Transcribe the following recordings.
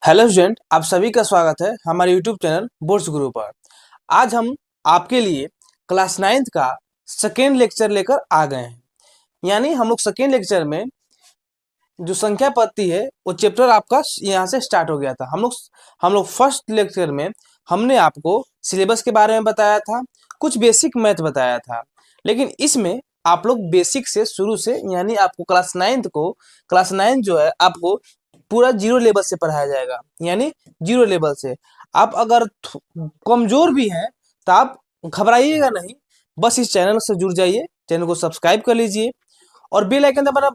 Hello student, आप सभी का स्वागत है हमारे यूट्यूब चैनल बोर्ड्स गुरु पर। आज हम आपके लिए क्लास 9th का सेकेंड लेक्चर लेकर आ गए हैं। यानी हम लोग सेकेंड लेक्चर में जो संख्या पद्धति है वो चैप्टर आपका यहाँ से स्टार्ट हो गया था। हम लोग फर्स्ट लेक्चर में हमने आपको सिलेबस के बारे में बताया था, कुछ बेसिक मैथ बताया था। लेकिन इसमें आप लोग बेसिक से शुरू से, यानी आपको क्लास 9 जो है आपको पूरा जीरो लेवल से पढ़ाया जाएगा। यानी जीरो लेवल से आप अगर कमजोर भी हैं तो आप घबराइएगा नहीं, बस इस चैनल से जुड़ जाइए, चैनल को सब्सक्राइब कर लीजिए और बेल आइकन दबाना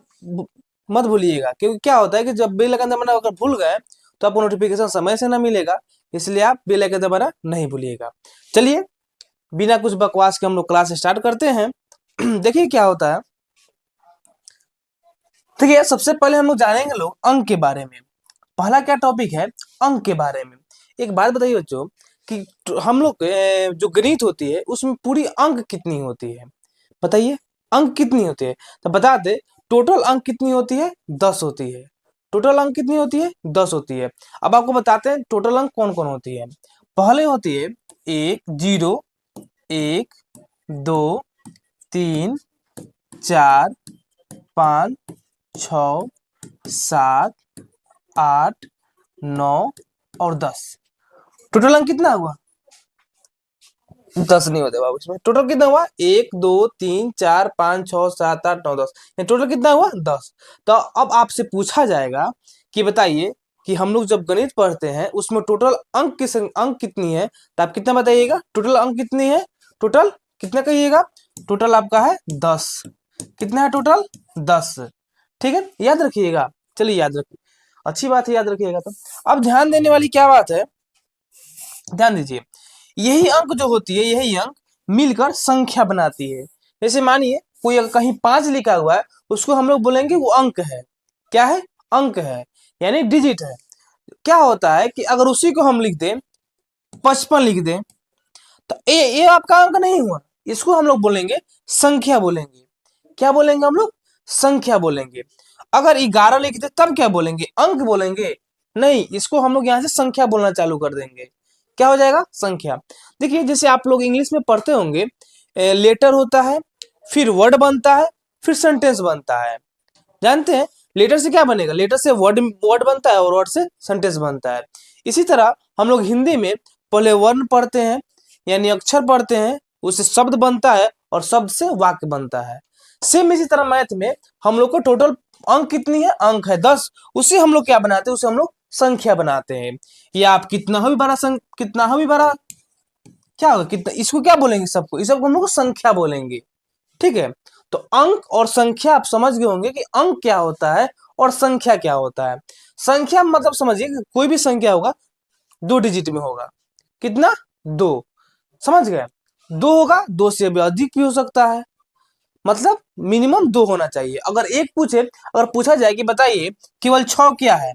मत भूलिएगा। क्योंकि क्या होता है कि जब बेल आइकन दबाना अगर भूल गए तो आपको नोटिफिकेशन समय से ना मिलेगा, इसलिए आप बेल आइकन दबाना नहीं भूलिएगा। चलिए बिना कुछ बकवास के हम लोग क्लास स्टार्ट करते हैं। देखिए क्या होता है। देखिए सबसे पहले हम लोग जानेंगे लोग अंक के बारे में। पहला क्या टॉपिक है, अंक के बारे में। एक बात बताइए बच्चों कि हम लोग जो गणित होती है उसमें पूरी अंक कितनी होती है, बताइए अंक कितनी होती है। तो बता दे, टोटल अंक कितनी होती है, 10 होती है। टोटल अंक कितनी होती है, 10 होती है। अब आपको बताते हैं टोटल अंक कौन कौन होती है। पहले होती है 1 0 1 2 3 4 5 6 7 8 9 और 10। टोटल अंक कितना हुआ, 10 नहीं होते बाबू। इसमें टोटल कितना हुआ, 1 2 3 4 5 6 7 8 9 10। टोटल कितना हुआ, 10। तो अब आपसे पूछा जाएगा कि बताइए कि हम लोग जब गणित पढ़ते हैं उसमें टोटल अंक कितनी है, तो आप कितना बताइएगा, टोटल अंक कितनी है, टोटल कितना कहिएगा, टोटल आपका है 10। कितना है टोटल, 10। ठीक है, याद रखिएगा। चलिए याद रखिए, अच्छी बात है, याद रखिएगा। तो अब ध्यान देने वाली क्या बात है, ध्यान दीजिए। यही अंक जो होती है, यही अंक मिलकर संख्या बनाती है। जैसे मानिए कोई अगर कहीं 5 लिखा हुआ है, उसको हम लोग बोलेंगे वो अंक है। क्या है, अंक है, यानी डिजिट है। क्या होता है कि अगर उसी को हम लिख दें, 55 लिख दें, तो ये आपका अंक नहीं हुआ। इसको हम लोग बोलेंगे संख्या बोलेंगे। क्या बोलेंगे हम लोग, संख्या बोलेंगे। अगर 11 लिख दे तब क्या बोलेंगे, अंक बोलेंगे नहीं, इसको हम लोग यहाँ से संख्या बोलना चालू कर देंगे। क्या हो जाएगा, संख्या। देखिए जैसे आप लोग इंग्लिश में पढ़ते होंगे, लेटर होता है, फिर वर्ड बनता है, फिर सेंटेंस बनता है। जानते हैं लेटर से क्या बनेगा, लेटर से वर्ड वर्ड बनता है और वर्ड से सेंटेंस बनता है। इसी तरह हम लोग हिंदी में पहले वर्ण पढ़ते हैं, यानी अक्षर पढ़ते हैं, उससे शब्द बनता है और शब्द से वाक्य बनता है। सेम इसी तरह मैथ में हम लोग को टोटल अंक कितनी है, अंक है 10। उसे हम लोग क्या बनाते हैं, उसे हम लोग संख्या बनाते हैं। या आप कितना भी बड़ा क्या होगा, कितना, इसको क्या बोलेंगे, सबको, इस सबको हम लोग संख्या बोलेंगे। ठीक है, तो अंक और संख्या आप समझ गए होंगे कि अंक क्या होता है और संख्या क्या होता है। संख्या मतलब समझिए कि कोई भी संख्या होगा 2 डिजिट में होगा। कितना, 2। समझ गए, 2 होगा, 2 से भी अधिक भी हो सकता है, मतलब मिनिमम 2 होना चाहिए। अगर पूछा जाए कि बताइए केवल 6 क्या है,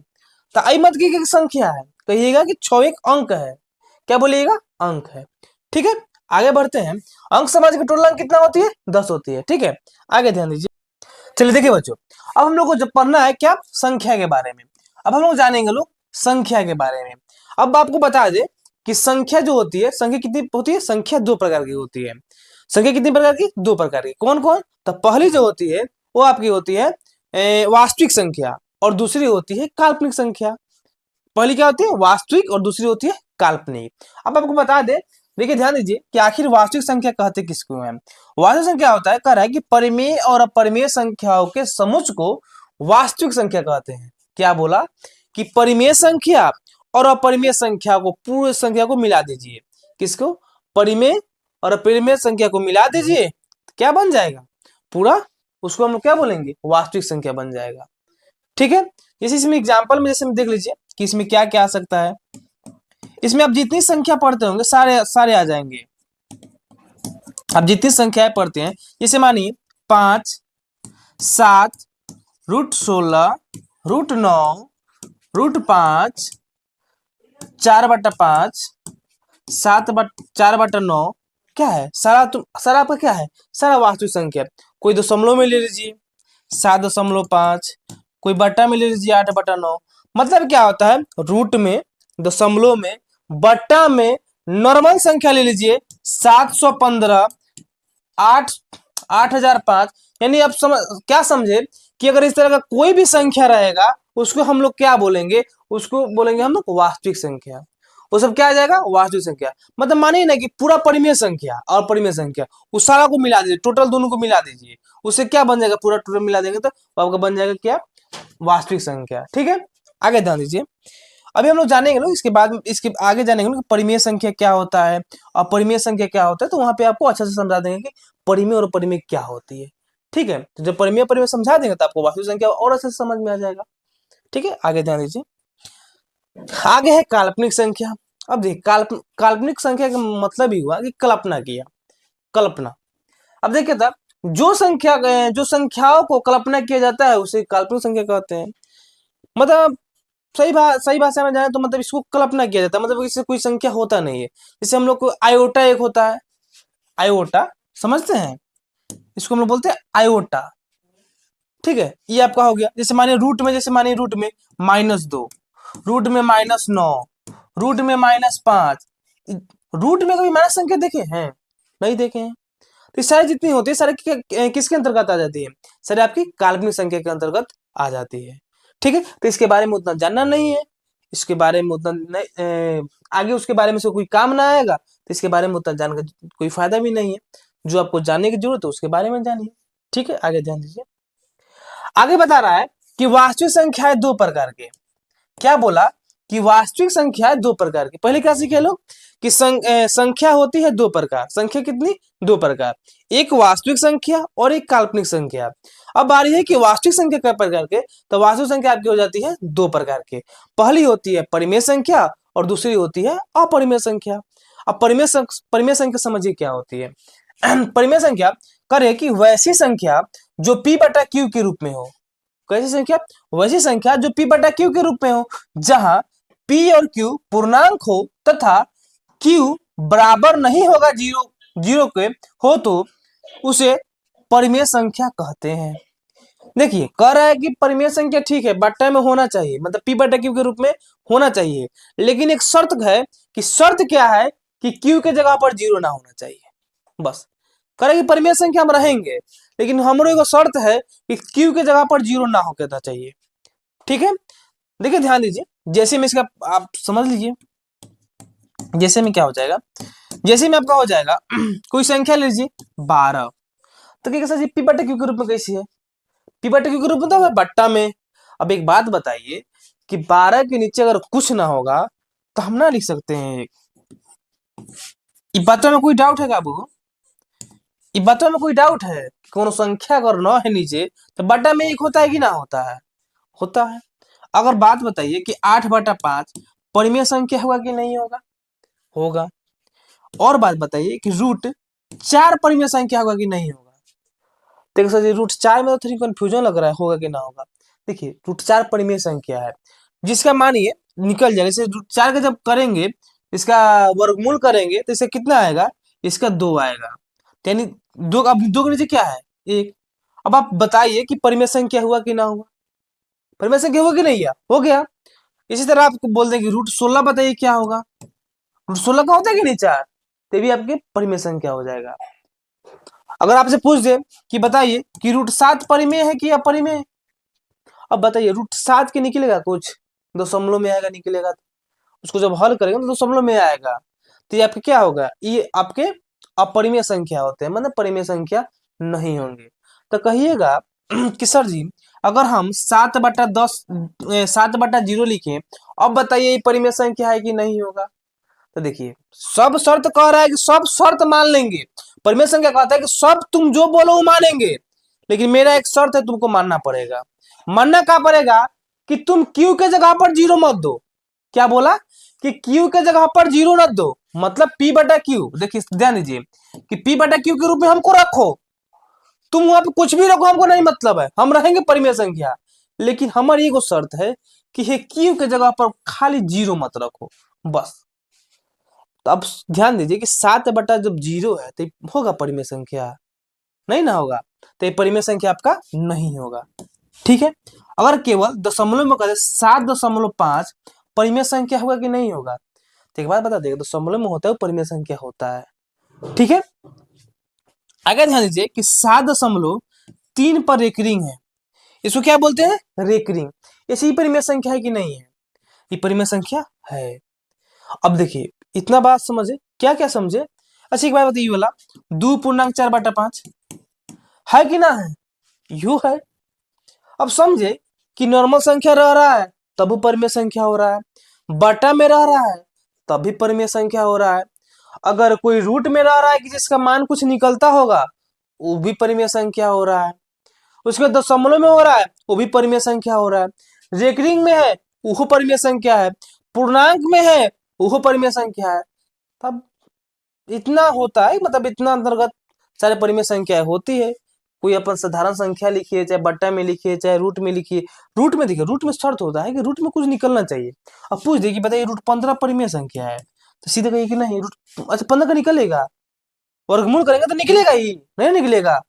तो आई मत की संख्या है, कहिएगा कि 6 एक अंक है। क्या बोलिएगा, अंक है। ठीक है, आगे बढ़ते हैं। अंक समझ के टोटल अंक कितना होती है, 10 होती है। ठीक है, आगे ध्यान दीजिए। चलिए देखिए बच्चों, अब हम लोग को जब पढ़ना है क्या, संख्या के बारे में। अब हम लोग जानेंगे लोग संख्या के बारे में। अब आपको बता दे कि संख्या जो होती है, संख्या कितनी होती है, संख्या 2 प्रकार की होती है। संख्या कितनी प्रकार की, 2 प्रकार की। कौन कौन, तो पहली जो होती है वो आपकी होती है वास्तविक संख्या, और दूसरी होती है काल्पनिक संख्या। पहली क्या होती है, वास्तविक, और दूसरी होती है काल्पनिक। अब आपको बता दे, देखिए ध्यान दीजिए कि आखिर वास्तविक संख्या कहते किसको हैं। वास्तविक संख्या होता है, कह रहा है कि परिमेय और अपरिमेय संख्याओं के समुच्चय को वास्तविक संख्या कहते हैं। क्या बोला कि परिमेय संख्या और अपरिमेय संख्या को, पूर्ण संख्या को मिला दीजिए। किसको, परिमेय और अपरिमेय संख्या को मिला दीजिए, क्या बन जाएगा पूरा, उसको हम लोग क्या बोलेंगे, वास्तविक संख्या बन जाएगा। ठीक है, जैसे इसमें एग्जाम्पल में जैसे देख लीजिए कि इसमें क्या क्या आ सकता है। इसमें आप जितनी संख्या पढ़ते होंगे सारे सारे आ जाएंगे। आप जितनी संख्याएं पढ़ते हैं, जैसे मानिए 5 7 √16 √9 √5 4/5 4/9, क्या है सारा, सारा आपका क्या है, सारा वास्तविक संख्या। कोई दशमलव में ले लीजिए 7.5, कोई बट्टा में ले लीजिए 8/9, मतलब क्या होता है, रूट में, दशमलव में, बट्टा में, नॉर्मल संख्या ले लीजिए 715, 8, 8005। यानी आप क्या समझे कि अगर इस तरह का कोई भी संख्या रहेगा उसको हम लोग क्या बोलेंगे, उसको बोलेंगे हम लोग वास्तविक संख्या। वो सब क्या आ जाएगा, वास्तविक संख्या। मतलब मानिए ना कि पूरा परिमेय संख्या और परिमेय संख्या उस सारा को मिला दीजिए, टोटल दोनों को मिला दीजिए, उससे क्या बन जाएगा, पूरा टोटल मिला देंगे तो आपका बन जाएगा क्या, वास्तविक संख्या। ठीक है, आगे ध्यान दीजिए। अभी हम लोग जानेंगे लोग इसके बाद, इसके आगे जानेंगे लोग परिमेय संख्या क्या होता है और परिमेय संख्या क्या होता है, तो वहां पे आपको अच्छे से समझा देंगे कि परिमेय और परिमेय क्या होती है। ठीक है, तो जब परिमेय परिमेय समझा देंगे तो आपको वास्तविक संख्या और अच्छे से समझ में आ जाएगा। ठीक है, आगे ध्यान दीजिए। आगे है काल्पनिक संख्या। अब देखिए काल्पनिक संख्या का मतलब ही हुआ कि कल्पना किया, कल्पना। अब देखिए था, जो संख्याओं को कल्पना किया जाता है उसे काल्पनिक संख्या कहते हैं। मतलब सही भाषा में जाए तो मतलब इसको कल्पना किया जाता है, मतलब इससे कोई संख्या होता नहीं है। जैसे हम लोग को आयोटा एक होता है, आयोटा समझते हैं, इसको हम लोग बोलते हैं आयोटा। ठीक है, ये आपका हो गया। जैसे मानिए रूट में, -2, रूट में -9, रूट में -5। रूट में कभी माइनस संख्या देखे हैं, नहीं देखे हैं। तो ये सारी जितनी होती है सारे किसके अंतर्गत आ जाती है, सारे आपकी काल्पनिक संख्या के अंतर्गत आ जाती है। ठीक है, तो इसके बारे में उतना जानना नहीं है, इसके बारे में उतना नहीं, आगे उसके बारे में से कोई काम ना आएगा, तो इसके बारे में उतना जानकर कोई फायदा भी नहीं है। जो आपको जानने की जरूरत है उसके बारे में जानिए। ठीक है, आगे ध्यान दीजिए। आगे बता रहा है कि वास्तविक संख्याएं दो प्रकार के। क्या बोला कि वास्तविक संख्या दो प्रकार की। पहले क्या सीखे लोग कि संख्या होती है दो प्रकार। संख्या कितनी, दो प्रकार, एक वास्तविक संख्या और एक काल्पनिक संख्या। अब बारी है कि वास्तविक संख्या कई प्रकार के, तो वास्तविक संख्या आपकी हो जाती है दो प्रकार के। पहली होती है परिमेय संख्या और दूसरी होती है अपरिमेय संख्या। अब परिमेय संख्या समझिए क्या होती है। परिमेय संख्या करे कि वैसी संख्या जो p बटा q के रूप में हो। कैसी संख्या, वैसी संख्या जो p बटा q के रूप में हो, जहां p और q पूर्णांक हो तथा q बराबर नहीं होगा जीरो के हो, तो उसे परिमेय संख्या कहते हैं। देखिए कह रहा है कि परिमेय संख्या ठीक है बट्टा में होना चाहिए, मतलब p बटा q के रूप में होना चाहिए, लेकिन एक शर्त है। कि शर्त क्या है कि q के जगह पर जीरो ना होना चाहिए। बस करें कि परिमेय संख्या हम रहेंगे, लेकिन हमारे एगो शर्त है कि q के जगह पर जीरो ना होना चाहिए। ठीक है, देखिए ध्यान दीजिए। जैसे में इसका आप समझ लीजिए, जैसे में क्या हो जाएगा, जैसे में आपका हो जाएगा कोई संख्या ले लीजिए 12, तो क्या सर जी p बटा q के रूप में कैसी है, p बटा q के रूप में तो बट्टा में। अब एक बात बताइए कि 12 के नीचे अगर कुछ ना होगा तो हम ना लिख सकते हैं। इस बातों में कोई डाउट है बाबू, इस बातों में कोई डाउट है, कौन संख्या अगर न है नीचे तो बट्टा में एक होता है कि ना होता है, होता है। अगर बात बताइए कि 8/5 परिमेय संख्या होगा कि नहीं होगा, होगा। और बात बताइए कि √4 परिमेय संख्या होगा कि नहीं होगा। देखो सर जी √4 में तो थोड़ी कंफ्यूजन लग रहा है, होगा कि ना होगा। देखिए √4 परिमेय संख्या है, जिसका मानिए निकल जाएगा। जैसे √4 का जब करेंगे, इसका वर्गमूल करेंगे तो इसका कितना आएगा, इसका 2 आएगा। यानी दो, अब दो के नीचे क्या है, एक। अब आप बताइए कि परिमेय संख्या हुआ कि ना हुआ, परिमेय संख्या हुआ कि नहीं हुआ, हो गया। इसी तरह आपको बोल देंगे √16 बताइए क्या होगा, √16 का होता है कि नहीं 4, तो भी आपकी परिमेय संख्या हो जाएगा। अगर आपसे पूछ दे कि बताइए कि √7 परिमेय है कि अपरिमेय, अब बताइए √7 के निकलेगा कुछ, दशमलव में आएगा निकलेगा, तो उसको जब हल करेंगे तो दशमलव में आएगा, तो ये आपके क्या होगा, ये आपके अपरिमेय संख्या होते हैं, मतलब परिमेय संख्या नहीं होंगे। तो कहिएगा कि सर जी अगर हम 7/0 लिखें, अब बताइए ये परिमेय संख्या है कि नहीं होगा। तो देखिए सब शर्त कह रहा है कि सब शर्त मान लेंगे, परिमेय संख्या कहता है कि सब तुम जो बोलो वो मानेंगे, लेकिन मेरा एक शर्त है, तुमको मानना पड़ेगा। मानना क्या पड़ेगा कि तुम q के जगह पर जीरो मत दो। क्या बोला कि q के जगह पर जीरो मत दो, मतलब p बटा q। देखिए ध्यान दीजिए कि p बटा q के रूप में हमको रखो, तुम वहां पे कुछ भी रखो हमको नहीं मतलब है, हम रहेंगे परिमेय संख्या, लेकिन हमारी एगो शर्त है कि ये q के जगह पर खाली जीरो मत रखो, बस। तो अब ध्यान दीजिए कि 7/0 है तो होगा परिमेय संख्या, नहीं ना होगा, तो ये परिमेय संख्या आपका नहीं होगा। ठीक है। अगर केवल दशमलव में करें 7.5 परिमेय संख्या होगा कि नहीं होगा? तो एक बात बता देगा, दशमलव में होता है परिमेय संख्या होता है। ठीक है, अगर ध्यान दीजिए कि 7.3 पर रेकरिंग है, इसको क्या बोलते हैं? रेकरिंग। ऐसी परिमेय संख्या है कि नहीं है? ये परिमेय संख्या है। अब देखिए इतना बात समझे, क्या क्या समझे? अच्छा एक बात बताइए, वाला 2.4/5 है कि ना है? यू है। अब समझे कि नॉर्मल संख्या रह रहा है तब भी परिमेय संख्या हो रहा है, बटा में रह रहा है तब भी परिमेय संख्या हो रहा है, अगर कोई रूट में रह रहा है कि जिसका मान कुछ निकलता होगा वो भी परिमेय संख्या हो रहा है, उसके दशमलव में हो रहा है वो भी परिमेय संख्या हो रहा है, रेकरिंग में है वो परिमेय संख्या है, पूर्णांक में है वो परिमेय संख्या है। तब इतना होता है, मतलब इतना अंतर्गत सारे परिमेय संख्याएं होती है। कोई अपन साधारण संख्या लिखिए, चाहे बट्टा में लिखिए, चाहे रूट में लिखिए। रूट में देखिए, रूट में शर्त होता है कि रूट में कुछ निकलना चाहिए। अब पूछ दे कि बताइए रूट 15 परिमेय संख्या है, तो सीधे कहिए कि नहीं रूट, अच्छा 15 का निकलेगा, वर्गमूल करेंगे तो निकलेगा ही नहीं, निकलेगा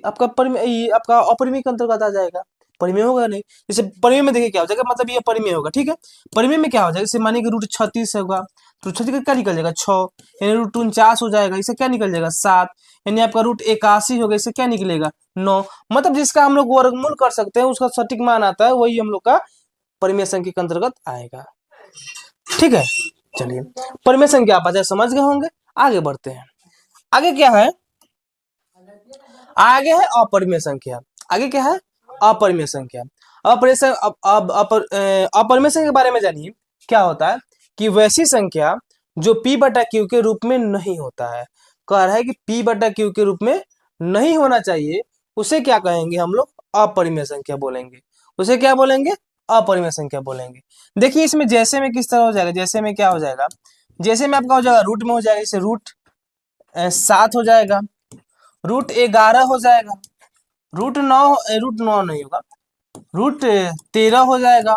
आपका परिमेय, ये आपका अपरिमेय के अंतर्गत आ जाएगा, परिमेय होगा नहीं। जैसे परिमेय में देखिए क्या हो जाएगा, मतलब ये परिमेय होगा, ठीक है। परिमेय में क्या हो जाएगा, जैसे मानिए कि रूट 36 होगा तो 36 का क्या निकल जाएगा 6, यानी रूट 49 हो जाएगा, इससे क्या निकल जाएगा 7, यानी आपका रूट 81 होगा, इससे क्या निकलेगा 9। मतलब जिसका हम लोग वर्गमूल कर सकते हैं उसका सटीक मान आता है, वही हम लोग का परिमेय संख्या के अंतर्गत आएगा। ठीक है, चलिए परिमेय संख्या आप अच्छा समझ गए होंगे। आगे बढ़ते हैं, आगे क्या है? आगे है अपरिमेय संख्या। आगे क्या है? अपरिमेय संख्या। अपरिमेय अपरिमेय संख्या के बारे में जानिए। क्या होता है कि वैसी संख्या जो p/q के रूप में नहीं होता है, कह रहा है कि p/q के रूप में नहीं होना चाहिए, उसे क्या कहेंगे हम लोग? अपरिमेय संख्या बोलेंगे। उसे क्या बोलेंगे? अपरिमेय संख्या बोलेंगे। देखिए इसमें जैसे में किस तरह हो जाएगा, जैसे में क्या हो जाएगा, जैसे में आपका हो जाएगा रूट में हो जाएगा, जैसे रूट 7 हो जाएगा, रूट 11 हो जाएगा, रूट 9 नहीं होगा, रूट 13 हो जाएगा,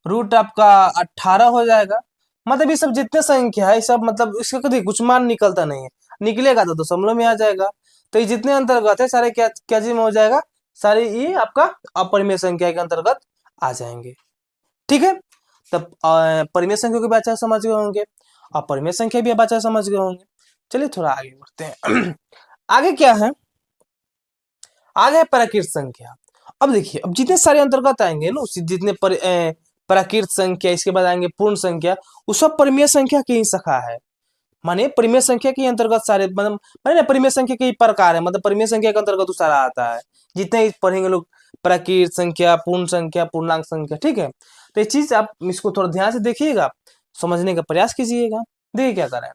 रूट आपका 18 हो जाएगा। मतलब ये सब जितने संख्या है सब, मतलब इसका कभी कुछ मान निकलता नहीं है, निकलेगा तो दशमलव में आ जाएगा। तो ये जितने अंतर्गत है सारे क्या क्या चीज में हो जाएगा, सारे ये आपका अपरिमेय संख्या के अंतर्गत आ जाएंगे। ठीक है, तब परिमेय संख्या की बात समझ गए होंगे, अपरिमेय संख्या भी बात समझ गए होंगे। चलिए थोड़ा आगे बढ़ते हैं। आगे क्या है? आगे है प्राकृत संख्या। अब देखिए, अब जितने सारे अंतर्गत आएंगे ना, जितने प्राकृत संख्या, इसके बाद आएंगे पूर्ण संख्या, वो सब परिमेय संख्या की ही शाखा है। माने परिमेय संख्या के अंतर्गत सारे, मतलब माने परिमेय संख्या के ही प्रकार है, मतलब परिमेय संख्या के अंतर्गत वो सारा आता है। जितने पढ़ेंगे लोग, प्राकृत संख्या, पूर्ण संख्या, पूर्णांक संख्या, ठीक है। तो ये चीज आप इसको थोड़ा ध्यान से देखिएगा, समझने का प्रयास कीजिएगा। देखिए क्या कर रहा है,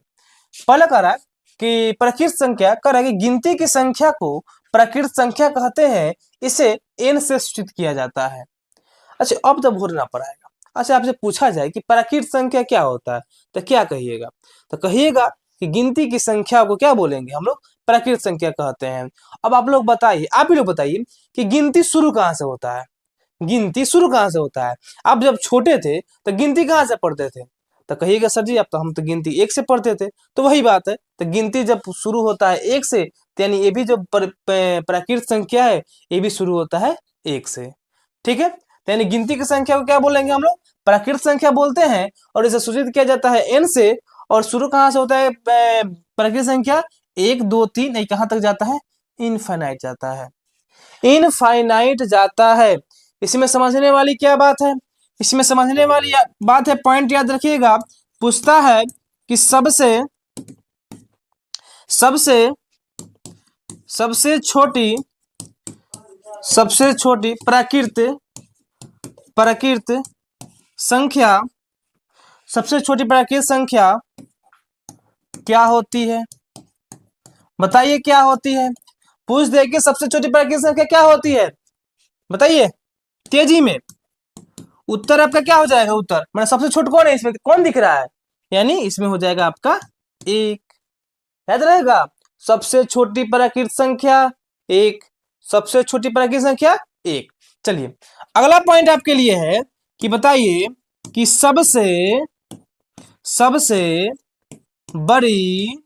पहला कह रहा है कि प्राकृत संख्या, कह रहा है कि गिनती की संख्या को प्राकृत संख्या कहते हैं, इसे n से सूचित किया जाता है। अच्छा अब जब भरना पड़ेगा, अच्छा आपसे पूछा जाए कि प्राकृत संख्या क्या होता है, तो क्या कहिएगा? तो कहिएगा कि गिनती की संख्या को क्या बोलेंगे हम लोग? प्राकृत संख्या कहते हैं। अब आप लोग बताइए, आप ही लोग बताइए कि गिनती शुरू कहाँ से होता है? गिनती शुरू कहाँ से होता है? आप जब छोटे थे तो गिनती कहाँ से पढ़ते थे? तो कहिएगा सर जी अब तो हम तो गिनती 1 से पढ़ते थे। तो वही बात है, तो गिनती जब शुरू होता है 1 से, तो यानी ये भी जो प्राकृत संख्या है ये भी शुरू होता है 1 से। ठीक है, तो यानी गिनती की संख्या को क्या बोलेंगे हम लोग? प्राकृत संख्या बोलते हैं, और इसे सूचित किया जाता है n से, और शुरू कहाँ से होता है प्राकृत संख्या? 1 2 3, नहीं कहाँ तक जाता है? इनफाइनाइट जाता है, इनफाइनाइट जाता है। इसमें समझने वाली क्या बात है? इसमें समझने वाली बात है, पॉइंट याद रखिएगा। पूछता है कि सबसे सबसे सबसे छोटी सबसे छोटी प्राकृत प्राकृत संख्या, सबसे छोटी प्राकृत संख्या क्या होती है? बताइए क्या होती है? पूछ दे कि सबसे छोटी प्राकृत संख्या क्या होती है, बताइए तेजी में। उत्तर आपका क्या हो जाएगा? उत्तर मतलब सबसे छोटा कौन है इसमें, कौन दिख रहा है? यानी इसमें हो जाएगा आपका 1। याद रहेगा, सबसे छोटी प्राकृत संख्या 1, सबसे छोटी प्राकृत संख्या 1। चलिए अगला पॉइंट आपके लिए है कि बताइए कि सबसे सबसे बड़ी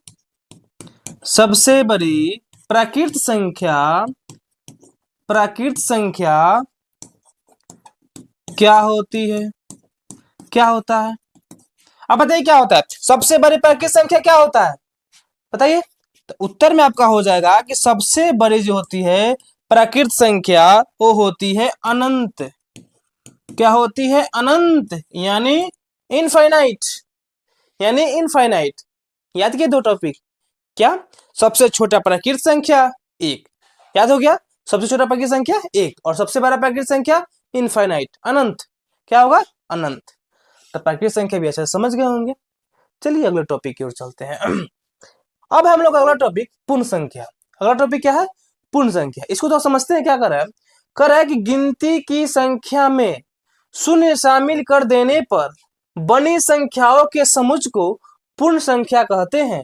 सबसे बड़ी प्राकृत संख्या क्या होती है, क्या होता है? अब बताइए क्या होता है सबसे बड़ी प्राकृतिक संख्या, क्या होता है बताइए? तो उत्तर में आपका हो जाएगा कि सबसे बड़ी जो होती है प्राकृत संख्या वो होती है अनंत। क्या होती है? अनंत, यानी इनफाइनाइट, यानी इनफाइनाइट। याद किए दो टॉपिक, क्या? सबसे छोटा प्राकृत संख्या एक, याद हो गया? सबसे छोटा प्राकृत संख्या एक और सबसे बड़ा प्राकृत संख्या इनफाइनाइट, अनंत। क्या होगा? अनंत। तो प्राकृत संख्या भी अच्छा समझ गए होंगे। चलिए अगले टॉपिक की ओर चलते हैं। अब हम लोग अगला टॉपिक पूर्ण संख्या। अगला टॉपिक क्या है? पूर्ण संख्या। इसको तो समझते हैं क्या कर रहा है? कर रहा है कि गिनती की संख्या में शून्य शामिल कर देने पर बनी संख्याओं के समुच्चय को पूर्ण संख्या कहते हैं।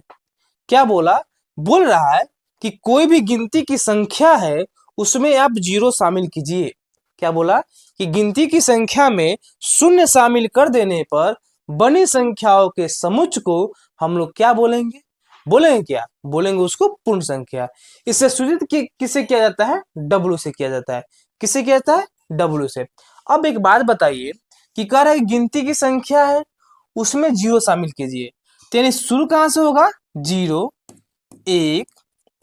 क्या बोला? बोल रहा है कि कोई भी गिनती की संख्या है उसमें आप जीरो शामिल कीजिए। क्या बोला? कि गिनती की संख्या में शून्य शामिल कर देने पर बनी संख्याओं के समुच्चय को हम लोग क्या बोलेंगे? बोलेंगे क्या? बोलेंगे उसको पूर्ण संख्या। इससे सूचित किसे किया जाता है? डब्ल्यू से किया जाता है। किसे किया जाता है? डब्ल्यू से। अब एक बात बताइए कि कह रहा है गिनती की संख्या है उसमें जीरो शामिल कीजिए, तो यानी शुरू कहां से होगा? जीरो, एक,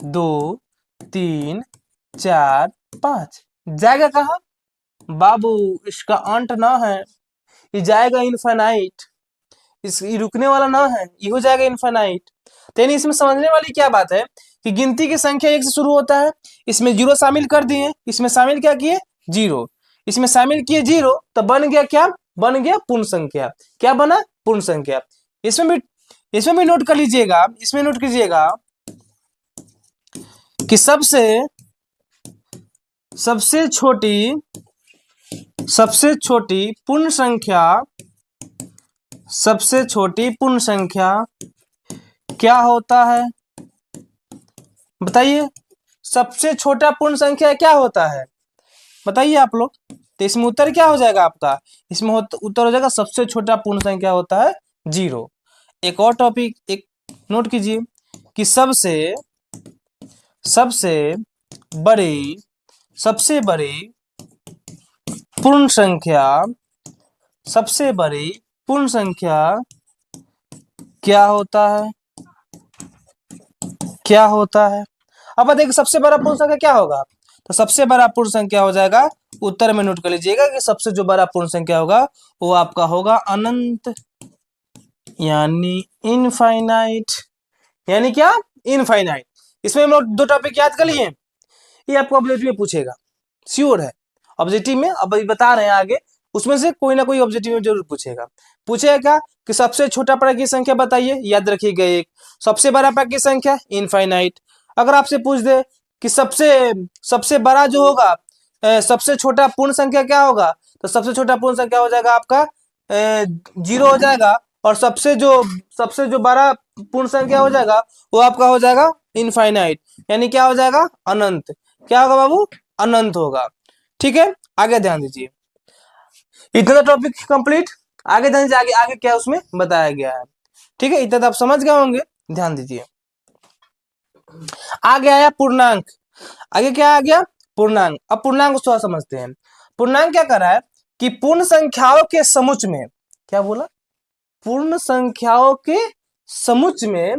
दो, तीन, चार, पांच। जाएगा कहाँ? बाबू इसका अंत ना है, ये जाएगा इनफाइनाइट। इस ये रुकने वाला ना है, ये हो जाएगा इनफाइनाइट। तो यानी इसमें समझने वाली क्या बात है कि गिनती की संख्या एक से शुरू होता है, इसमें जीरो शामिल कर दिए, इसमें शामिल क्या किए? जीरो। इसमें शामिल किए जीरो, तो बन गया क्या? बन गया पूर्ण संख्या। क्या बना? पूर्ण संख्या। इसमें भी नोट कर लीजिएगा, इसमें नोट कीजिएगा कि सबसे सबसे छोटी सबसे छोटी पूर्ण संख्या, सबसे छोटी पूर्ण संख्या क्या होता है? बताइए, सबसे छोटा पूर्ण संख्या क्या होता है? बताइए आप लोग। तो इसमें उत्तर क्या हो जाएगा आपका? इसमें उत्तर हो जाएगा सबसे छोटा पूर्ण संख्या होता है जीरो। एक और टॉपिक एक नोट कीजिए कि सबसे सबसे बड़ी सबसे बड़ी पूर्ण संख्या, सबसे बड़ी पूर्ण संख्या क्या होता है? क्या होता है? अब देखिए सबसे बड़ा पूर्ण संख्या क्या होगा? तो सबसे बड़ा पूर्ण संख्या हो जाएगा, उत्तर में नोट कर लीजिएगा कि सबसे जो बड़ा पूर्ण संख्या होगा वो आपका होगा अनंत, यानी इनफाइनाइट। यानी क्या? इनफाइनाइट। इसमें हम लोग दो टॉपिक याद कर लिए, ये आपको ऑब्जेक्टिव में पूछेगा, श्योर है। ऑब्जेक्टिव में अब बता रहे हैं आगे, उसमें से कोई ना कोई ऑब्जेक्टिव में जरूर पूछेगा। पूछेगा कि सबसे छोटा प्राकृत की संख्या बताइए, याद रखिएगा एक। सबसे बड़ा प्राकृत की संख्या इनफाइनाइट। अगर आपसे पूछ दे कि सबसे सबसे बड़ा जो होगा सबसे छोटा पूर्ण संख्या क्या होगा, तो सबसे छोटा पूर्ण संख्या हो जाएगा आपका जीरो हो जाएगा, और सबसे जो बड़ा पूर्ण संख्या हो जाएगा वो आपका हो जाएगा इनफाइनाइट, यानी क्या हो जाएगा? अनंत। क्या होगा बाबू? अनंत होगा। ठीक है, आगे ध्यान दीजिए। इतना टॉपिक कंप्लीट। आगे ध्यान दीजिए, आगे आगे क्या उसमें बताया गया है। ठीक है, इतना तो आप समझ गए होंगे। ध्यान दीजिए, आगे आया पूर्णांक। आगे क्या आ गया? पूर्णांक। अब पूर्णांक को थोड़ा समझते हैं। पूर्णांक क्या कर रहा है कि पूर्ण संख्याओं के समुच्चय में, क्या बोला? पूर्ण संख्याओं के समुच्चय में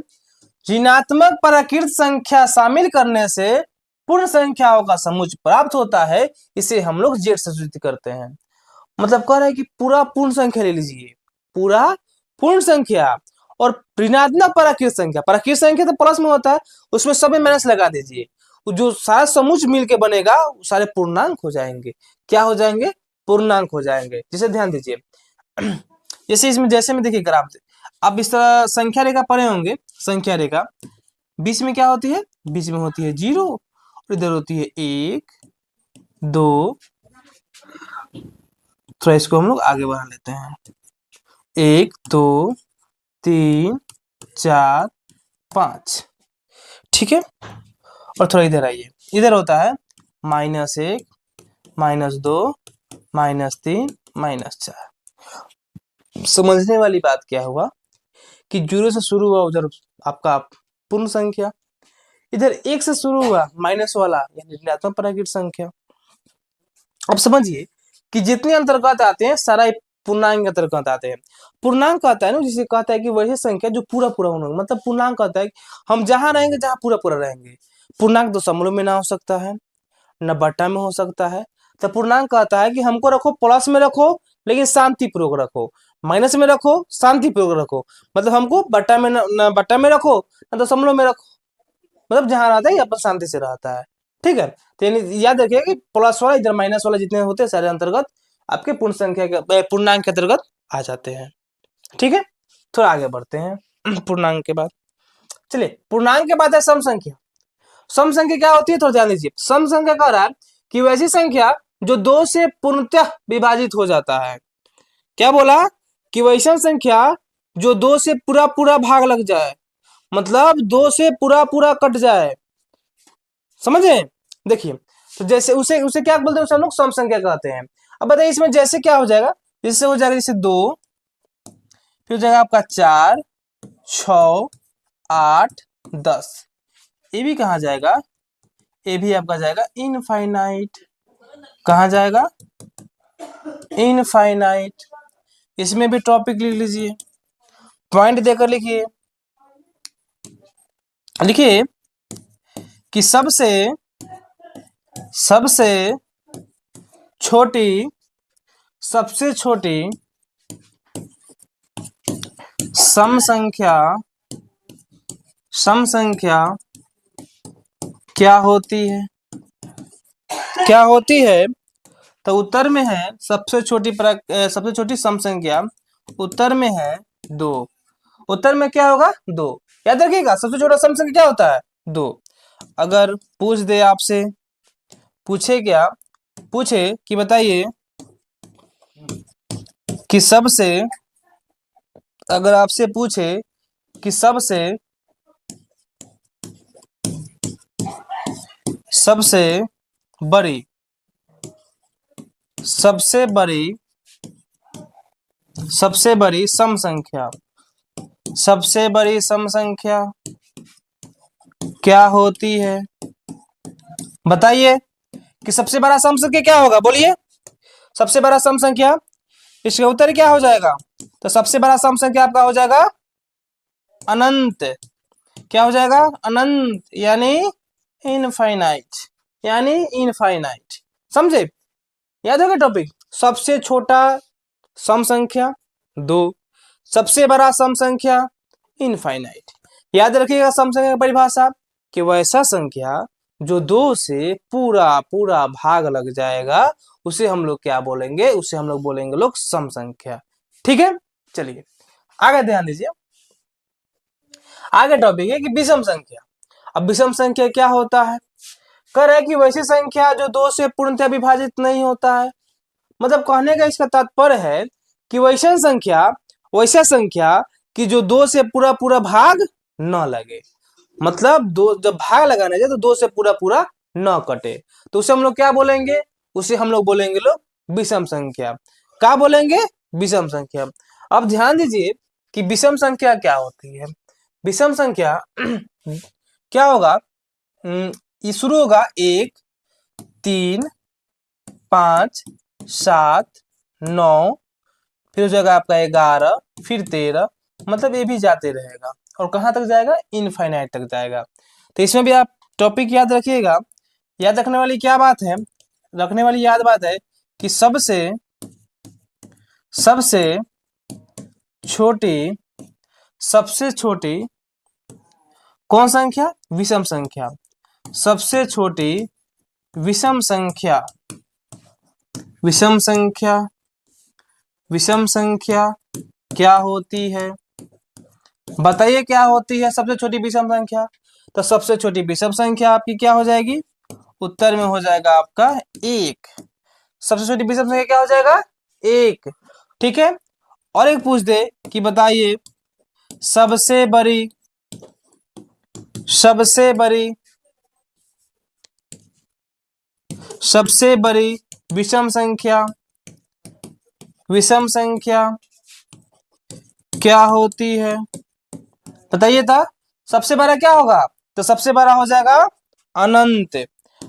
ऋणात्मक प्राकृत संख्या शामिल करने से पूर्ण संख्याओं का समुच्चय प्राप्त होता है। इसे हम लोग जेड से सूचित करते हैं। मतलब कह रहा है कि पूरा पूर्ण संख्या ले लीजिए, पूरा पूर्ण संख्या और ऋणात्मक प्राकृत संख्या। प्राकृत संख्या तो प्लस में होता है, उसमें सब में माइनस लगा दीजिए, जो सारा समुच्चय मिलके बनेगा वो सारे पूर्णांक हो जाएंगे। क्या हो जाएंगे? पूर्णांक हो जाएंगे। जैसे ध्यान दीजिए, जैसे इसमें जैसे में देखिए ग्राफ, अब इस तरह संख्या रेखा पढ़े होंगे। संख्या रेखा बीच में क्या होती है? बीच में होती है जीरो, और इधर होती है एक, दो। थोड़ा इसको हम लोग आगे बढ़ा लेते हैं। एक, दो, तीन, चार, पांच। ठीक है, और थोड़ा इधर आइए। इधर होता है माइनस एक, माइनस दो, माइनस तीन, माइनस चार। समझने वाली बात क्या हुआ कि जीरो से शुरू हुआ उधर आपका पूर्ण संख्या, इधर एक से शुरू हुआ माइनस वाला यानी ऋणात्मक प्राकृत संख्या। अब समझिए कि जितने अंतर्गत आते हैं सारा पूर्णांक अंतर्गत आते हैं। पूर्णांक कहता है ना, जिसे कहता है कि वही संख्या जो पूरा पूरा होना, मतलब पूर्णांक कहता है कि हम जहां रहेंगे जहां पूरा पूरा रहेंगे। पूर्णांक दशमलव में ना हो सकता है, न बट्टा में हो सकता है। तो पूर्णांक कहता है कि हमको रखो प्लस में रखो लेकिन शांतिपूर्वक रखो, माइनस में रखो शांतिपूर्वक रखो, मतलब हमको बट्टा में न बट्टा में रखो न दशमलव में रखो, मतलब जहां रहता है अपन शांति से रहता है। ठीक है, तो याद रखिए कि प्लस वाला इधर माइनस वाला जितने होते हैं सारे अंतर्गत आपके पूर्ण संख्या के पूर्णांक के अंतर्गत आ जाते हैं। ठीक है, थोड़ा आगे बढ़ते हैं पूर्णांक के बाद। चलिए, पूर्णांक के बाद है सम संख्या। सम संख्या क्या होती है, थोड़ा ध्यान दीजिए। सम संख्या कह रहा है कि वैसी संख्या जो दो से पूर्णतः विभाजित हो जाता है। क्या बोला, कि वैसा संख्या जो दो से पूरा पूरा भाग लग जाए, मतलब दो से पूरा पूरा कट जाए, समझे। देखिए, तो जैसे उसे उसे क्या बोलते हैं, उसे हम लोग सम संख्या कहते हैं। अब बताइए इसमें जैसे क्या हो जाएगा, इससे हो जाएगा जैसे 2, फिर हो जाएगा आपका 4, 6, 8, 10। ये भी कहाँ जाएगा, ये भी आपका जाएगा इनफाइनाइट। कहाँ जाएगा, इनफाइनाइट। इसमें भी टॉपिक लिख लीजिए, पॉइंट देकर लिखिए। लिखिए कि सबसे सबसे छोटी सबसे छोटी सम संख्या क्या होती है, क्या होती है। तो उत्तर में है सबसे छोटी सम संख्या, उत्तर में है 2। उत्तर में क्या होगा, 2। याद रखिएगा, सबसे छोटा सम संख्या क्या होता है, 2। अगर पूछ दे आपसे, पूछे क्या, पूछे कि बताइए कि सबसे, अगर आपसे पूछे कि सबसे बड़ी सबसे बड़ी सबसे बड़ी सम संख्या, सबसे बड़ी सम संख्या क्या होती है, बताइए कि सबसे बड़ा सम संख्या क्या होगा, बोलिए। सबसे बड़ा सम संख्या, इसका उत्तर क्या हो जाएगा, तो सबसे बड़ा सम संख्या आपका हो जाएगा अनंत। क्या हो जाएगा, अनंत, यानी इनफाइनाइट, यानी इनफाइनाइट। समझे, याद होगा टॉपिक। सबसे छोटा सम संख्या 2, सबसे बड़ा सम संख्या इनफाइनाइट। याद रखिएगा सम संख्या की परिभाषा, कि वैसा संख्या जो 2 से पूरा पूरा भाग लग जाएगा उसे हम लोग क्या बोलेंगे, उसे हम लोग बोलेंगे लोग सम संख्या। ठीक है, चलिए आगे ध्यान दीजिए। आगे टॉपिक है कि विषम संख्या। अब विषम संख्या क्या होता है, कह रहा है कि वैसी संख्या जो 2 से पूर्णतः विभाजित नहीं होता है। मतलब कहने का इसका तात्पर्य है कि वैसा संख्या कि जो 2 से पूरा पूरा भाग न लगे, मतलब दो जब भाग लगाने जाए तो 2 से पूरा पूरा न कटे, तो उसे हम लोग क्या बोलेंगे, उसे हम लोग बोलेंगे लोग विषम संख्या। क्या बोलेंगे, विषम संख्या। अब ध्यान दीजिए कि विषम संख्या क्या होती है। विषम संख्या क्या होगा, ये शुरू होगा 1, 3, 5, 7, 9, फिर हो जाएगा आपका 11, फिर 13, मतलब ये भी जाते रहेगा और कहाँ तक जाएगा, इनफाइनाइट तक जाएगा। तो इसमें भी आप टॉपिक याद रखिएगा। याद रखने वाली क्या बात है, रखने वाली याद बात है कि सबसे सबसे छोटी सबसे छोटी कौन संख्या, विषम संख्या। सबसे छोटी विषम संख्या, विषम संख्या विषम संख्या क्या होती है, बताइए क्या होती है सबसे छोटी विषम संख्या। तो सबसे छोटी विषम संख्या आपकी क्या हो जाएगी, उत्तर में हो जाएगा आपका 1। सबसे छोटी विषम संख्या क्या हो जाएगा, 1। ठीक है, और एक पूछ दे कि बताइए सबसे बड़ी सबसे बड़ी सबसे बड़ी विषम संख्या क्या होती है, बताइए था। सबसे बड़ा क्या होगा, तो सबसे बड़ा हो जाएगा अनंत।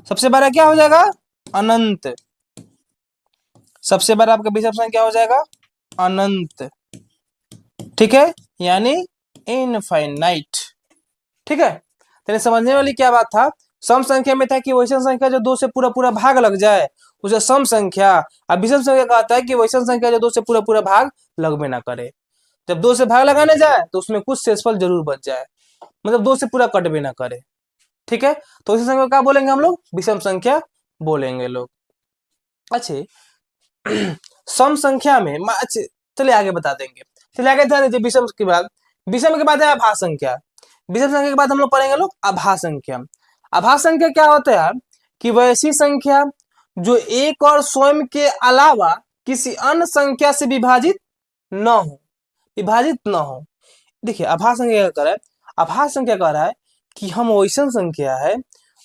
सबसे बड़ा क्या हो जाएगा, अनंत। सबसे बड़ा आपका विषम संख्या हो जाएगा अनंत, ठीक है, यानी इनफाइनाइट, ठीक है। तेरे समझने वाली क्या बात था, सम संख्या में था कि वैसन संख्या जो 2 से पूरा पूरा भाग लग जाए उसे सम संख्या, अब विषम संख्या का आता है कि वैसन संख्या जो 2 से पूरा पूरा भाग लगबे ना करे, जब 2 से भाग लगाने जाए तो उसमें कुछ शेषफल जरूर बच जाए, मतलब 2 से पूरा कटबे ना करे, ठीक है। तो इसी संख्या को क्या बोलेंगे हम लोग, विषम संख्या बोलेंगे लोग। अच्छे सम संख्या में अच्छे, चलिए आगे बता देंगे। चलिए आगे ध्यान दीजिए, विषम के बाद है अभाज्य संख्या। विषम संख्या के बाद हम लोग पढ़ेंगे लोग अभाज्य संख्या। अभाज्य संख्या क्या होता है यार, कि वैसी संख्या जो एक और स्वयं के अलावा किसी अन्य संख्या से विभाजित न हो, विभाजित न हो। देखिए अभाज्य संख्या क्या कर रहा है, अभाज्य संख्या कह रहा है कि हम वैसन संख्या है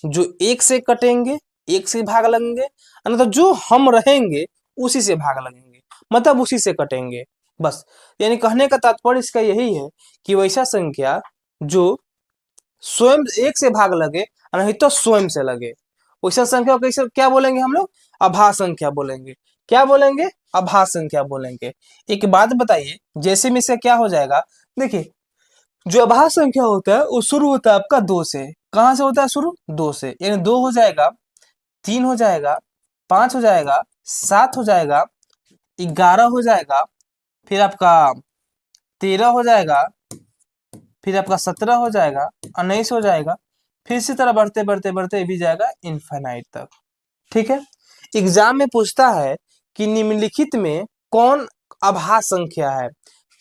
जो एक से कटेंगे, एक से भाग लगेंगे, मतलब जो हम रहेंगे उसी से भाग लगेंगे, मतलब उसी से कटेंगे, बस। यानी कहने का तात्पर्य इसका यही है कि वैसा संख्या जो स्वयं एक से भाग लगे, नहीं तो स्वयं से लगे, वैसा संख्या को कैसे क्या बोलेंगे हम लोग, अभाज्य संख्या बोलेंगे। क्या बोलेंगे, अभाज्य संख्या बोलेंगे। एक बात बताइए, जैसे में से क्या हो जाएगा, देखिए जो अभाज्य संख्या होता है वो शुरू होता है आपका 2 से, कहां से होता है शुरू, 2 से, यानी 2 हो जाएगा, 3 हो जाएगा, 5 हो जाएगा, 7 हो जाएगा, 11 हो जाएगा, फिर आपका 13 हो जाएगा, फिर आपका 17 हो जाएगा, 19 हो जाएगा, फिर इसी तरह बढ़ते बढ़ते बढ़ते भी जाएगा इनफाइनाइट तक, ठीक है। एग्जाम में पूछता है कि निम्नलिखित में कौन अभाज्य संख्या है,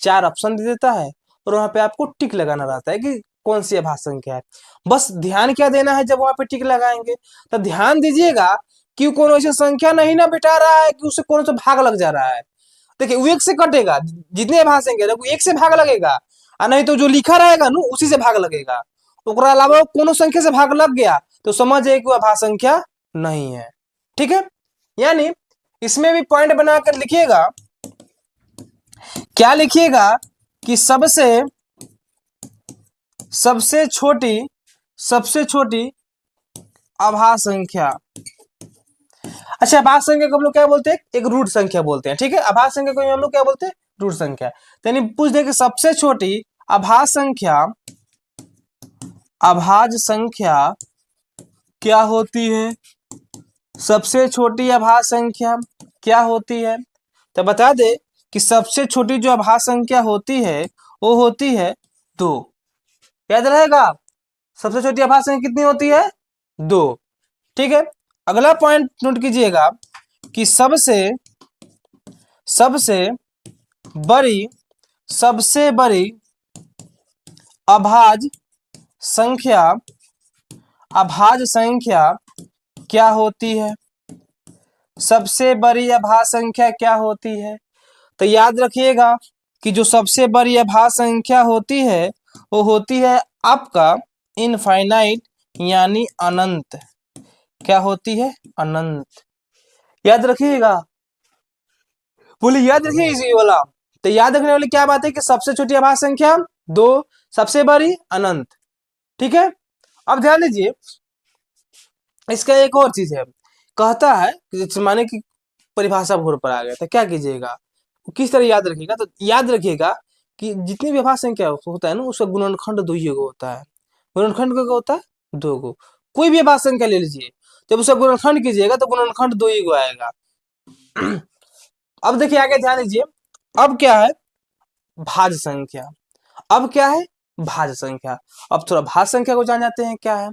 4 ऑप्शन दे देता है और वहां पे आपको टिक लगाना रहता है कि कौन सी अभाज्य संख्या है। बस ध्यान क्या देना है, जब वहां पे टिक लगाएंगे तो ध्यान दीजिएगा कि कौन ऐसी संख्या नहीं ना बिठा रहा है कि उससे कौन सा भाग लग जा रहा है। देखिए वो एक से कटेगा, जितने अभाज्य संख्या है वो एक से भाग लगेगा, और नहीं तो जो लिखा रहेगा ना उसी से भाग लगेगा, ओकरा अलावा कोनो संख्या से भाग लग गया तो समझिए कि वो अभाज्य संख्या नहीं है, ठीक है। यानी इसमें भी पॉइंट बनाकर लिखिएगा, क्या लिखिएगा कि सबसे छोटी अभाज्य संख्या। अच्छा अभाज्य संख्या को हम लोग क्या बोलते हैं, एक रूट संख्या बोलते हैं, ठीक है। अभाज्य संख्या को हम लोग क्या बोलते हैं, रूट संख्या। यानी पूछ दे कि सबसे छोटी अभाज्य संख्या क्या होती है, सबसे छोटी अभाज्य संख्या क्या होती है, तो बता दे कि सबसे छोटी जो अभाज्य संख्या होती है वो होती है 2, याद रहेगा, सबसे छोटी अभाज्य संख्या कितनी होती है, 2, ठीक है। अगला पॉइंट नोट कीजिएगा कि सबसे बड़ी अभाज्य संख्या क्या होती है, सबसे बड़ी अभाज्य संख्या क्या होती है। तो याद रखिएगा कि जो सबसे बड़ी अभाज्य संख्या होती है वो होती है आपका इनफाइनाइट, यानी अनंत। क्या होती है, अनंत। याद रखिएगा, बोलिए याद रखिए इसी वाला। तो याद रखने वाली क्या बात है कि सबसे छोटी अभाज्य संख्या 2, सबसे बड़ी अनंत, ठीक है। अब ध्यान दीजिए, इसका एक और चीज है, कहता है कि माने की परिभाषा भोर पर आ गया तो क्या कीजिएगा, किस तरह याद रखिएगा, तो याद रखिएगा कि जितनी भी अभाज्य संख्या होता है ना उसका गुणनखंड 2 ही गो होता है, गुणनखंड का होता है 2 गो, कोई भी अभाज्य संख्या ले लीजिए, जब उसका गुणनखंड कीजिएगा तो गुणनखंड 2 ही गो आएगा। अब देखिए आगे ध्यान दीजिए, अब क्या है, भाज्य संख्या। अब क्या है, भाज्य संख्या। अब थोड़ा भाज्य संख्या को जान जाते हैं क्या है।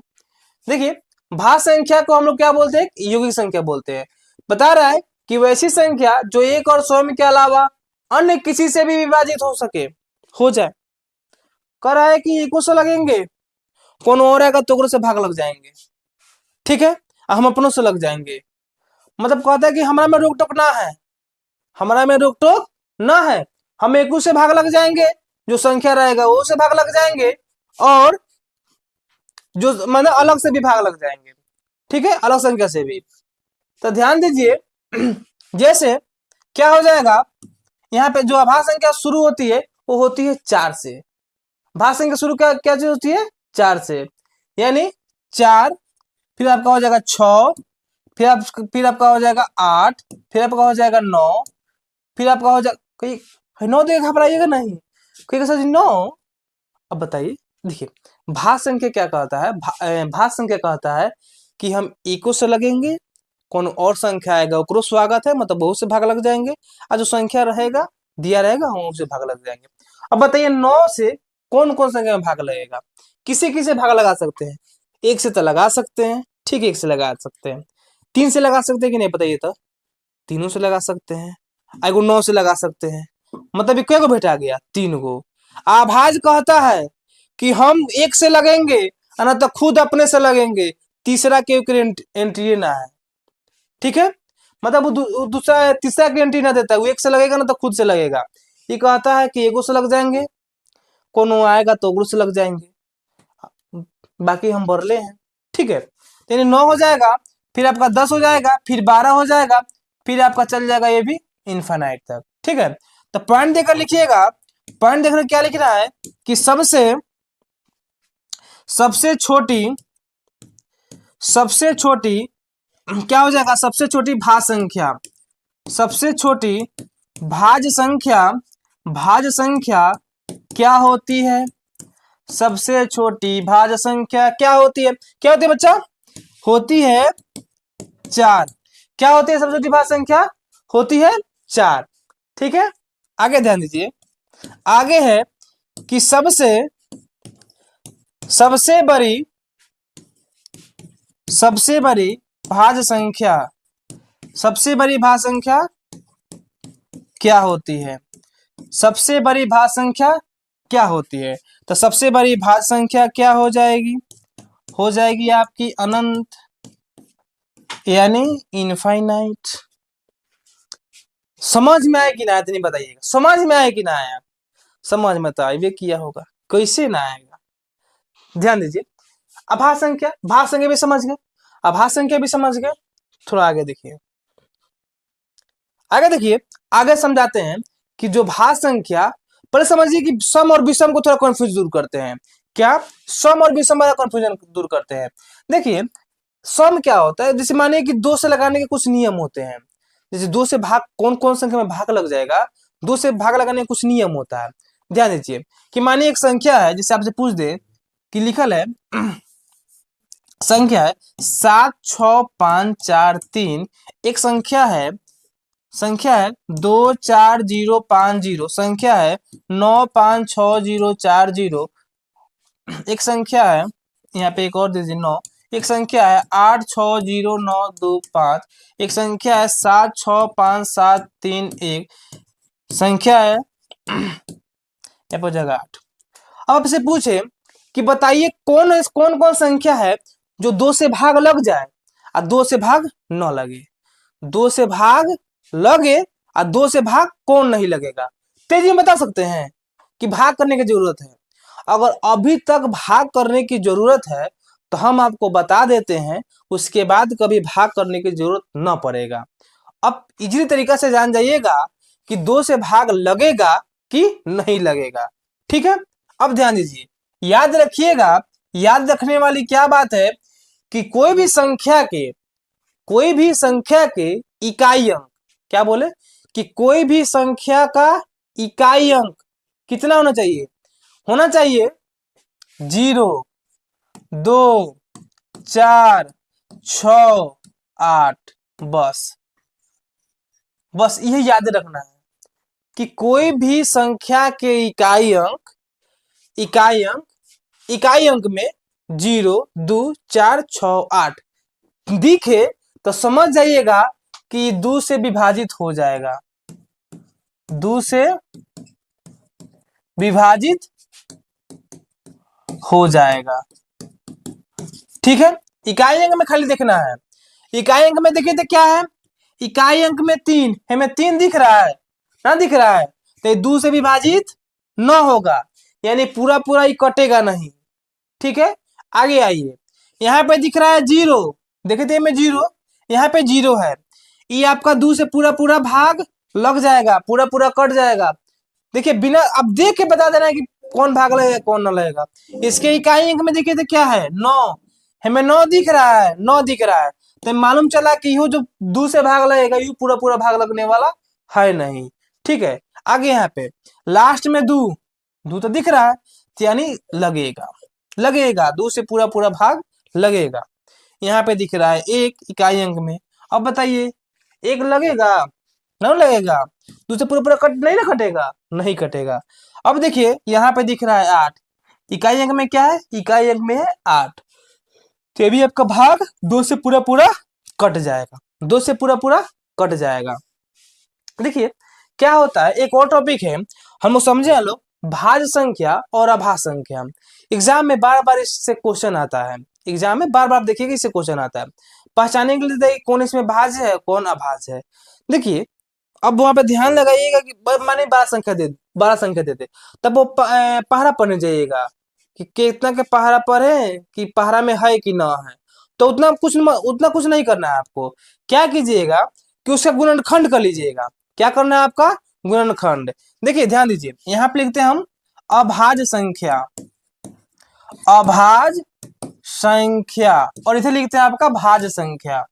देखिए भाज्य संख्या को हम लोग क्या बोलते हैं, यौगिक संख्या बोलते हैं। बता रहा है कि वैसी संख्या जो एक और स्वयं के अलावा अन्य किसी से भी विभाजित हो सके, हो जाए। कह रहा है कि इको से लगेंगे, कौन और आएगा तो से भाग लग जाएंगे, ठीक है, हम अपनों से लग जाएंगे, मतलब कहता है कि हमारा में रोक टोक ना है, हमारा में रोक टोक ना है, हम एक से भाग लग जाएंगे, जो संख्या रहेगा वो से भाग लग जाएंगे, और जो मतलब अलग से भी भाग लग जाएंगे, ठीक है, अलग संख्या से भी। तो ध्यान दीजिए जैसे क्या हो जाएगा, यहाँ पे जो अभाज्य संख्या शुरू होती है वो होती है 4 से, भाज्य संख्या शुरू क्या क्या चीज होती है, 4 से, यानी 4, फिर आपका हो जाएगा 6, फिर आपका हो जाएगा 8, फिर आपका हो जाएगा 9, फिर आपका हो जाएगा कहीं 9 देख घबराइएगा नहीं, कहीं सर 9। अब बताइए, देखिए भाज्य संख्या क्या कहता है, भाज्य संख्या कहता है कि हम इको से लगेंगे, कौन और संख्या आएगा ओकरो स्वागत है, मतलब बहुत से भाग लग जाएंगे, और जो संख्या रहेगा दिया रहेगा हम उससे भाग लग जाएंगे। अब बताइए 9 से कौन कौन संख्या में भाग लगेगा, किसे किसे भाग लगा सकते हैं, 1 से तो लगा सकते हैं, ठीक है 1 से लगा सकते हैं, 3 से लगा सकते हैं कि नहीं बताइए तो, तीनों से लगा सकते हैं, एगो 9 से लगा सकते हैं, मतलब ये क्या को भेटा गया 3 गो। आभाज कहता है कि हम 1 से लगेंगे ना तो खुद अपने से लगेंगे, तीसरा के एंट्री ना है, ठीक है, मतलब वो दूसरा तीसरा की एंट्री ना देता है, वो 1 से लगेगा ना तो खुद से लगेगा। ये कहता है कि एगो से लग जाएंगे, कोनो आएगा तो ओगरो से लग जाएंगे, बाकी हम बरले हैं, ठीक है। तो यानी 9 हो जाएगा, फिर आपका 10 हो जाएगा, फिर 12 हो जाएगा, फिर आपका चल जाएगा ये भी इनफाइनाइट तक, ठीक है। तो पॉइंट देकर लिखिएगा, पॉइंट देखकर क्या लिखना है कि सबसे छोटी क्या हो जाएगा, सबसे छोटी भाज्य संख्या, सबसे छोटी भाज्य संख्या क्या होती है, सबसे छोटी भाज्य संख्या क्या होती है, क्या होती है बच्चा, होती है 4। क्या होती है सबसे छोटी भाज्य संख्या, होती है 4, ठीक है। आगे ध्यान दीजिए, आगे है कि सबसे बड़ी भाज्य संख्या, सबसे बड़ी भाज्य संख्या क्या होती है, सबसे बड़ी भाज्य संख्या क्या होती है। तो सबसे बड़ी भाज्य संख्या क्या हो जाएगी, हो जाएगी आपकी अनंत, यानी इनफाइनाइट। समझ में आए कि ना आए तो नहीं बताइएगा, समझ में आए कि ना आया, समझ में तो आइए किया होगा, कैसे ना आएगा, ध्यान दीजिए। अभाज्य संख्या, भाज्य संख्या भी समझ गए, अभाज्य संख्या भी समझ गए, थोड़ा आगे देखिए, आगे देखिए, आगे समझाते हैं कि जो भाज्य संख्या, पहले समझिए कि सम और विषम को थोड़ा कंफ्यूज दूर करते हैं, क्या सम और विषम वाला कंफ्यूजन दूर करते हैं। देखिए सम क्या होता है, जैसे मानिए कि 2 से लगाने के कुछ नियम होते हैं, जैसे 2 से भाग कौन कौन संख्या में भाग लग जाएगा, 2 से भाग लगाने का कुछ नियम होता है। ध्यान दीजिए कि मानिए एक संख्या है, जैसे आपसे पूछ दे कि लिखल है संख्या है 76543, एक संख्या है 24050, संख्या है 956040, एक संख्या है यहाँ पे एक और दीजिए 9, एक संख्या है 860925, एक संख्या है 765731, संख्या है जगह 8। अब आपसे पूछे कि बताइए कौन कौन कौन संख्या है जो 2 से भाग लग जाए और 2 से भाग न लगे, 2 से भाग लगे और 2 से भाग कौन नहीं लगेगा, तेजी में बता सकते हैं कि भाग करने की जरूरत है। अगर अभी तक भाग करने की जरूरत है तो हम आपको बता देते हैं, उसके बाद कभी भाग करने की जरूरत न पड़ेगा। अब इजी तरीका से जान जाइएगा कि 2 से भाग लगेगा कि नहीं लगेगा, ठीक है। अब ध्यान दीजिए, याद रखिएगा, याद रखने वाली क्या बात है कि कोई भी संख्या के इकाई अंक, क्या बोले कि कोई भी संख्या का इकाई अंक कितना होना चाहिए, 0, 2, 4, 6, 8, बस यही याद रखना है कि कोई भी संख्या के इकाई अंक में 0, 2, 4, 6, 8 दिखे तो समझ जाइएगा कि 2 से विभाजित हो जाएगा, 2 से विभाजित हो जाएगा, ठीक है। इकाई अंक में खाली देखना है, इकाई अंक में देखिए तो क्या है, इकाई अंक में 3, हमें 3 दिख रहा है ना, दिख रहा है तो 2 से विभाजित न होगा, यानी पूरा पूरा ही कटेगा नहीं, ठीक है। आगे आइए, यहाँ पे दिख रहा है 0, देखे थे में 0, यहाँ पे 0 है, ये आपका 2 से पूरा पूरा भाग लग जाएगा, पूरा पूरा कट जाएगा। देखिए बिना अब देख के बता देना है कि कौन भाग लगेगा कौन न लगेगा। इसके इकाई अंक में देखिए तो क्या है 9, हमें 9 दिख रहा है, 9 दिख रहा है तो मालूम चला कि यू जो 2 से भाग लगेगा, यू पूरा पूरा भाग लगने वाला है नहीं। ठीक है, आगे यहाँ पे लास्ट में 2 तो दिख रहा है, तो यानी लगेगा 2 से पूरा पूरा भाग लगेगा। यहाँ पे दिख रहा है 1 इकाई अंक में। अब बताइए 1 लगेगा, नहीं लगेगा, 2 से पूरा पूरा कट नहीं ना कटेगा, नहीं कटेगा। अब देखिए यहाँ पे दिख रहा है 8 इकाई अंक में, क्या है इकाई अंक में है 8, तो ये भी आपका भाग 2 से पूरा पूरा कट जाएगा, 2 से पूरा पूरा कट जाएगा। देखिए क्या होता है, एक और टॉपिक है, हम लोग समझे हैं लोग, भाज्य संख्या और अभाज्य संख्या। एग्जाम में बार बार इससे क्वेश्चन आता है, एग्जाम में बार बार देखिएगा इससे क्वेश्चन आता है। पहचानने के लिए देखिए कौन इसमें भाज्य है कौन अभाज्य है। देखिए अब वहां पे ध्यान लगाइएगा कि माने 12 संख्या दे दे, तब वो पहरा पढ़ने जाइएगा कि कितना के पहरा पढ़े, कि पहरा में है कि ना है। तो उतना कुछ नहीं करना है आपको। क्या कीजिएगा कि उसका गुणनखंड कर लीजिएगा। क्या करना है आपका, गुणनखंड। देखिए ध्यान दीजिए, यहाँ पे लिखते हैं हम अभाज्य संख्या, अभाज्य संख्या, और इसे लिखते हैं आपका भाज्य संख्या,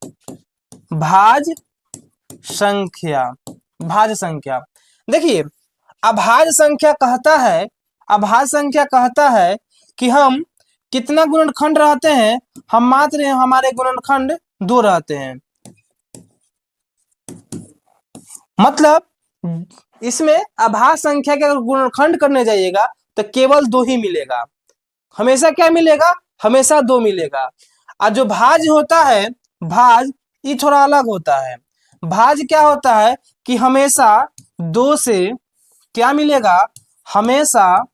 भाज्य संख्या, भाज्य संख्या। देखिए अभाज्य संख्या कहता है, अभाज्य संख्या कहता है कि हम कितना गुणनखंड रहते हैं, हम मात्र हमारे गुणनखंड 2 रहते हैं। मतलब इसमें अभाज्य संख्या के अगर गुणनखंड करने जाइएगा तो केवल 2 ही मिलेगा, हमेशा क्या मिलेगा, हमेशा 2 मिलेगा। और जो भाज्य होता है, भाज्य ये थोड़ा अलग होता है। भाज्य क्या होता है कि हमेशा 2 से क्या मिलेगा, हमेशा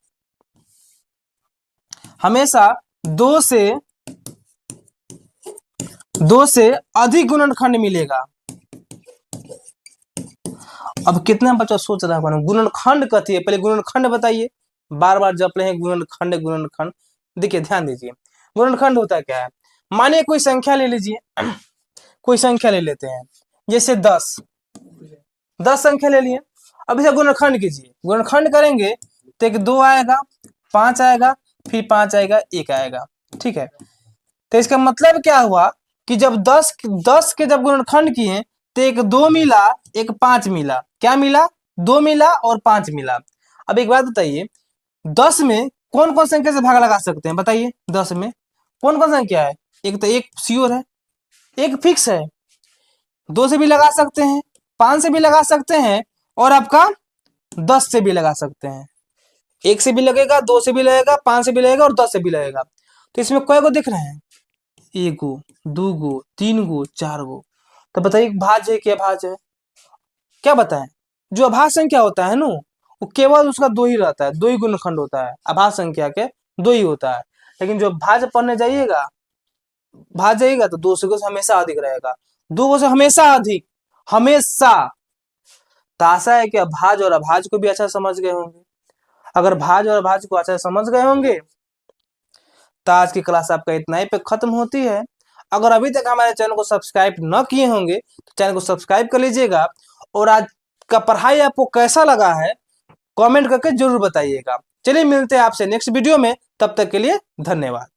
हमेशा 2 से अधिक गुणनखंड मिलेगा। अब कितना बच्चा सोच रहा है गुणनखंड कथी है, पहले गुणनखंड बताइए। बार बार जप रहे हैं गुणनखंड गुणनखंड। देखिए ध्यान दीजिए, गुणनखंड होता क्या है। मानिए कोई संख्या ले लीजिए, कोई संख्या ले लेते हैं, जैसे 10 संख्या ले लिए। अब इसे गुणनखंड कीजिए, गुणनखंड करेंगे तो एक 2 आएगा, 5 आएगा, फिर 5 आएगा, 1 आएगा। ठीक है, तो इसका मतलब क्या हुआ कि जब 10 के जब गुणनखंड किए तो एक 2 मिला, एक 5 मिला। क्या मिला, 2 मिला और 5 मिला। अब एक बात बताइए, 10 में कौन कौन संख्या से भाग लगा सकते हैं, बताइए 10 में कौन कौन संख्या है। एक तो एक श्योर है, एक फिक्स है, 2 से भी लगा सकते हैं, 5 से भी लगा सकते हैं, और आपका 10 से भी लगा सकते हैं। 1 से भी लगेगा, 2 से भी लगेगा, 5 से भी लगेगा और 10 से भी लगेगा। तो इसमें कई गो दिख रहे हैं, 1 गो, 2 गो, 3 गो, 4 गो। तो बताइए भाज्य है कि अभाज्य है, क्या बताएं। जो अभाज्य संख्या होता है ना, वो केवल उसका 2 ही रहता है, 2 ही गुणनखंड होता है, अभाज्य संख्या के 2 ही होता है। लेकिन जो भाज्य पढ़ने जाइएगा, भाज्य जाइएगा तो 2 से हमेशा अधिक रहेगा, 2 से हमेशा अधिक, हमेशा। तो आशा है कि अब भाज्य और अभाज्य को भी अच्छा समझ गए होंगे। अगर भाज्य और अभाज्य को अच्छा समझ गए होंगे तो आज की क्लास आपका इतना ही पे खत्म होती है। अगर अभी तक हमारे चैनल को सब्सक्राइब न किए होंगे तो चैनल को सब्सक्राइब कर लीजिएगा। और आज का पढ़ाई आपको कैसा लगा है कमेंट करके जरूर बताइएगा। चलिए मिलते हैं आपसे नेक्स्ट वीडियो में, तब तक के लिए धन्यवाद।